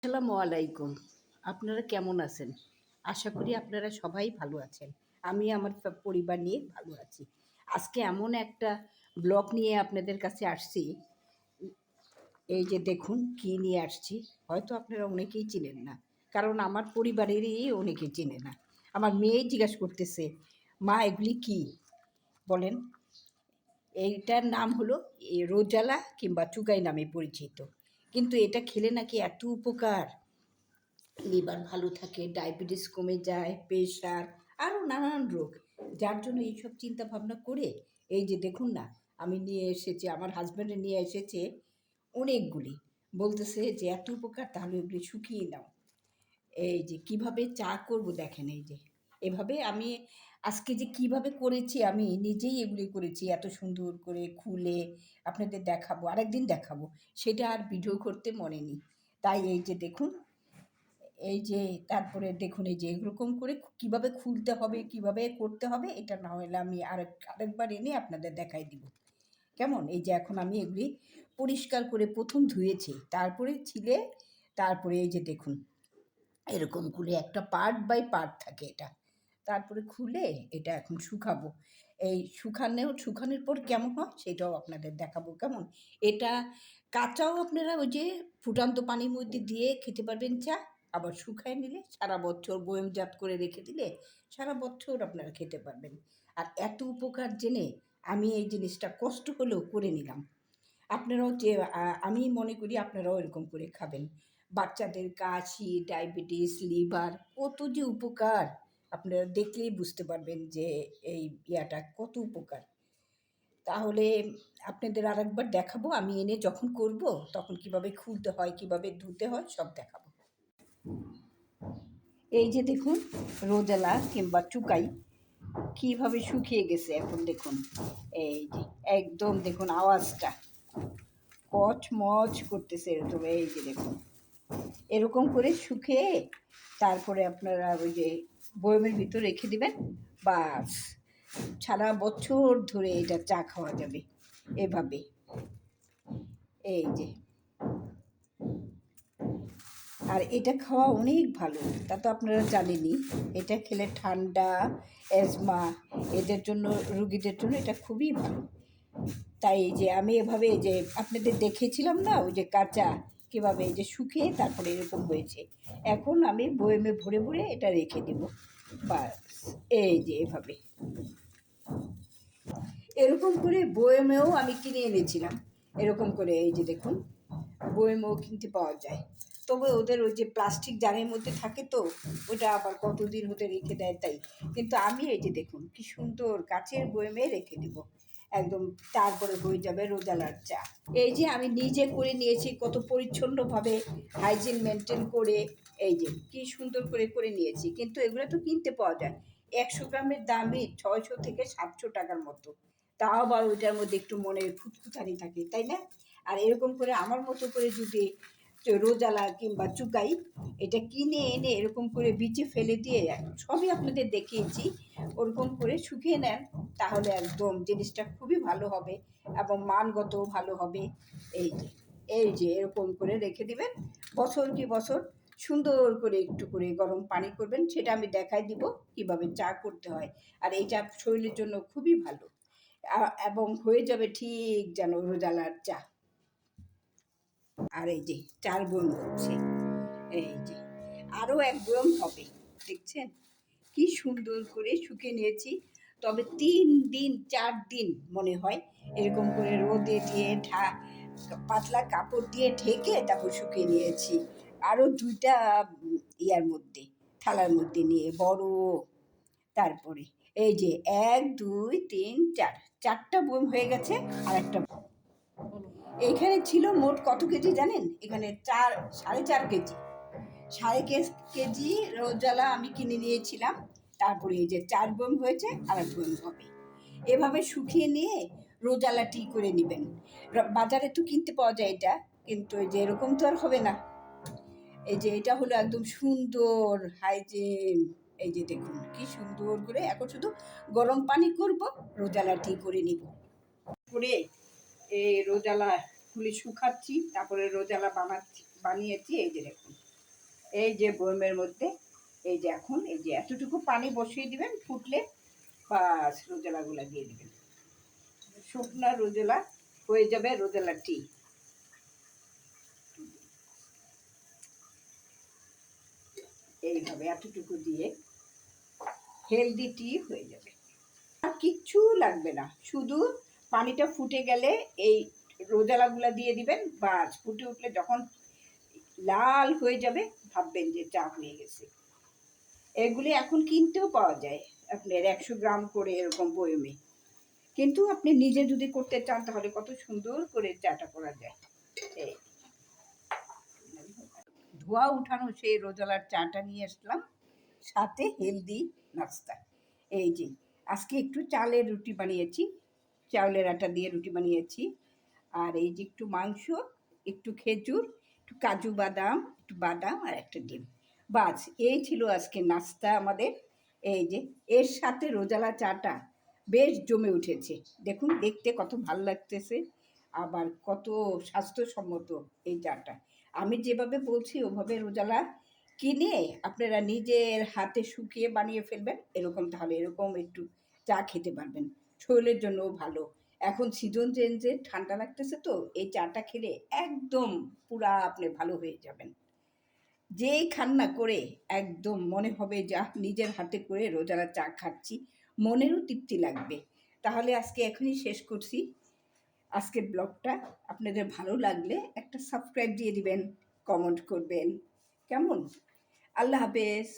আসসালামু আলাইকুম। আপনারা কেমন আছেন? আশা করি আপনারা সবাই ভালো আছেন। আমি আমার পরিবার নিয়ে ভালো আছি। আজকে এমন একটা ব্লগ নিয়ে আপনাদের কাছে আসছি। এই যে দেখুন কি নিয়ে আসছি। হয়তো আপনারা অনেকেই চিনেন না। কারণ আমার পরিবারেরই অনেকে চেনে না। আমার মেয়ে জিজ্ঞাসা করতেছে, "মা এগুলি কি?" বলেন। এইটার নাম হলো রোজালা কিংবা চুগাই নামে পরিচিত। কিন্তু এটা খেলে নাকি এত উপকার, লিভার ভালো থাকে, ডায়াবেটিস কমে যায়, প্রেশার, আরও নানান রোগ। যার জন্য এইসব চিন্তা ভাবনা করে এই যে দেখুন না, আমি নিয়ে এসেছি, আমার হাজব্যান্ডে নিয়ে এসেছে অনেকগুলি। বলতেছে যে এত উপকার, তাহলে ওগুলি শুকিয়ে নাও। এই যে কিভাবে চা করব দেখেন, এই যে এভাবে আমি আজকে যে কিভাবে করেছি, আমি নিজেই এগুলি করেছি এত সুন্দর করে খুলে আপনাদের দেখাবো, আরেকদিন দেখাবো। সেটা আর ভিডিও করতে মনে নেই। তাই এই যে দেখুন, এই যে তারপরে দেখুন এই যে এরকম করে কিভাবে খুলতে হবে, কিভাবে করতে হবে, এটা না হলে আমি আরেকবার এনে আপনাদের দেখাই দিব। কেমন? এই যে এখন আমি এগুলি পরিষ্কার করে প্রথম ধুয়েছি, তারপরে ছিলে, তারপরে এই যে দেখুন এরকম করে একটা পার্ট বাই পার্ট থাকে এটা। তারপরে খুলে এটা এখন শুকাবো। এই শুকানোর পর কেমন হয় সেটাও আপনাদের দেখাবো। কেমন? এটা কাঁচাও আপনারা ওই যে ফুটন্ত পানির মধ্যে দিয়ে খেতে পারবেন চা। আবার শুকায় নিলে সারা বছর বয়মজাত করে রেখে দিলে সারা বছর আপনারা খেতে পারবেন। আর এত উপকার জেনে আমি এই জিনিসটা কষ্ট হলেও করে নিলাম। আপনারাও যে আমি মনে করি আপনারাও এরকম করে খাবেন। বাচ্চাদের কাশি, ডায়াবেটিস, লিভার, কত যে উপকার! আপনারা দেখলেই বুঝতে পারবেন যে এই ইয়াটা কত উপকার। তাহলে আপনাদের আরেকবার দেখাবো, আমি এনে যখন করব তখন কিভাবে খুলতে হয়, কিভাবে ধুতে হয় সব দেখাবো। এই যে দেখুন রোজালা কিংবা চুকাই কিভাবে শুকিয়ে গেছে এখন দেখুন। এই যে একদম দেখুন আওয়াজটা কচমচ করতেছে এরকম। এই যে দেখুন এরকম করে শুকিয়ে তারপরে আপনারা ওই যে বয়মের ভিতর রেখে দিবেন, বাস সারা বছর ধরে এটা চা খাওয়া যাবে এভাবে। এই যে, আর এটা খাওয়া অনেক ভালো, তা তো আপনারা জানেনই। এটা খেলে ঠান্ডা, অ্যাজমা, এদের জন্য, রুগীদের জন্য এটা খুবই ভালো। তাই এই যে আমি এভাবে এই যে আপনাদের দেখিয়েছিলাম না ওই যে কাঁচা কীভাবে এই যে শুকিয়ে তারপরে এরকম হয়েছে, এখন আমি বয়মে ভরে ভরে এটা রেখে দেব। বাস এই যে এভাবে এরকম করে বয়মেও আমি কিনে এনেছিলাম। এরকম করে এই যে দেখুন বয়মেও কিনতে পাওয়া যায়, তবে ওদের ওই যে প্লাস্টিক জারের মধ্যে থাকে তো ওটা আবার কতদিন হতে রেখে দেয় তাই। কিন্তু আমি এই যে দেখুন কি সুন্দর কাচের বয়মে রেখে দেব একদম, তারপরে হয়ে যাবে রোজালার চা। এই যে আমি নিজে করে নিয়েছি কত পরিচ্ছন্নভাবে, হাইজিন মেনটেন করে। এই যে কি সুন্দর করে করে নিয়েছি, কিন্তু এগুলো তো কিনতে পাওয়া যায় 100 গ্রামের দামই 600 থেকে 700 টাকার মতো। তাও আবার ওইটার মধ্যে একটু মনের খুঁতখুঁতানি থাকে, তাই না? আর এরকম করে আমার মতো করে যদি রোজালা কিংবা চুকাই এটা কিনে এনে এরকম করে বিচে ফেলে দিয়ে, সবই আপনাদের দেখিয়েছি, ওরকম করে শুকিয়ে নেন, তাহলে একদম জিনিসটা খুবই ভালো হবে এবং মানগত ভালো হবে। এই যে এরকম করে রেখে দিবেন, বছর কি বছর সুন্দর করে একটু করে গরম পানি করবেন, সেটা আমি দেখাই দিব কিভাবে চা করতে হয়। আর এইটা শরীরের জন্য খুবই ভালো, এবং হয়ে যাবে ঠিক যেন রোজালার চা। আর এই যে 4 বয়ম হচ্ছে, এই যে আরও 1 বয়ম হবে, দেখছেন কি সুন্দর করে শুকিয়ে নিয়েছি। তবে 3 দিন 4 দিন মনে হয় এরকম করে রোদে দিয়ে পাতলা কাপড় দিয়ে ঢেকে তারপর শুকিয়ে নিয়েছি। আরও 2টা ইয়ার মধ্যে, থালার মধ্যে নিয়ে বড়। তারপরে এই যে 1 2 3 4, 4টা বয়ম হয়ে গেছে। আর একটা এইখানে ছিল মোট কত কেজি জানেন? এখানে 4.5 কেজি, 4.5 কেজি রোজালা আমি কিনে নিয়েছিলাম। তারপরে এই যে 4 বয়ম হয়েছে, আর 1 বয়ম হবে। এভাবে শুকিয়ে নিয়ে রোজালা টি করে নেবেন। বাজারে তো কিনতে পাওয়া যায় এটা, কিন্তু এই যে এরকম তো আর হবে না। এই যে এটা হলো একদম সুন্দর হাইজিন। এই যে দেখুন কি সুন্দর করে, এখন শুধু গরম পানি করব, রোজালা টি করে নিব। করে এই রোজালা খুলে শুকাচ্ছি, তারপরে রোজালা বানিয়েছি। এই যে দেখুন এই যে বয়মের মধ্যে এই যে এখন এই যে এতটুকু পানি বসিয়ে দিবেন, ফুটলে বাস রোজেলাগুলা দিয়ে দিবেন। শুকনা রোজেলা হয়ে যাবে রোজেলা টি। এইভাবে এতটুকু দিয়ে হেলদি টি হয়ে যাবে। আর কিচ্ছু লাগবে না, শুধু পানিটা ফুটে গেলে এই রোজেলাগুলা দিয়ে দিবেন, বাস ফুটে উঠলে যখন লাল হয়ে যাবে ভাববেন যে চা হয়ে গেছে। এগুলি এখন কিনতেও পাওয়া যায় আপনার 100 গ্রাম করে এরকম বয়মে। কিন্তু আপনি নিজে যদি করতে চান তাহলে কত সুন্দর করে চাটা করা যায়। এই ধোয়া উঠানো সেই রোজেলার চাটা নিয়ে আসলাম, সাথে হেলদি নাস্তা। এই যে আজকে একটু চালের রুটি বানিয়েছি, চাউলের আটা দিয়ে রুটি বানিয়েছি। আর এই যে একটু মাংস, একটু খেজুর, একটু কাজু বাদাম, একটু বাদাম আর একটা ডিম। বাস এই ছিল আজকে নাস্তা আমাদের। এই যে এর সাথে রোজালা চাটা বেশ জমে উঠেছে। দেখুন দেখতে কত ভালো লাগতেছে, আবার কত স্বাস্থ্যসম্মত এই চাটা। আমি যেভাবে বলছি ওভাবে রোজালা কিনে আপনারা নিজের হাতে শুকিয়ে বানিয়ে ফেলবেন এরকম, তাহলে এরকম একটু চা খেতে পারবেন, শরীরের জন্যও ভালো। এখন সিজন চেঞ্জে ঠান্ডা লাগতেছে, তো এই চাটা খেলে একদম পুরা আপনি ভালো হয়ে যাবেন। যেই খান না করে একদম মনে হবে যা নিজের হাতে করে রোজারা চা খাচ্ছি, মনেরও তৃপ্তি লাগবে। তাহলে আজকে এখনই শেষ করছি আজকের ব্লগটা। আপনাদের ভালো লাগলে একটা সাবস্ক্রাইব দিয়ে দিবেন, কমেন্ট করবেন, কেমন? আল্লাহ হাফেজ।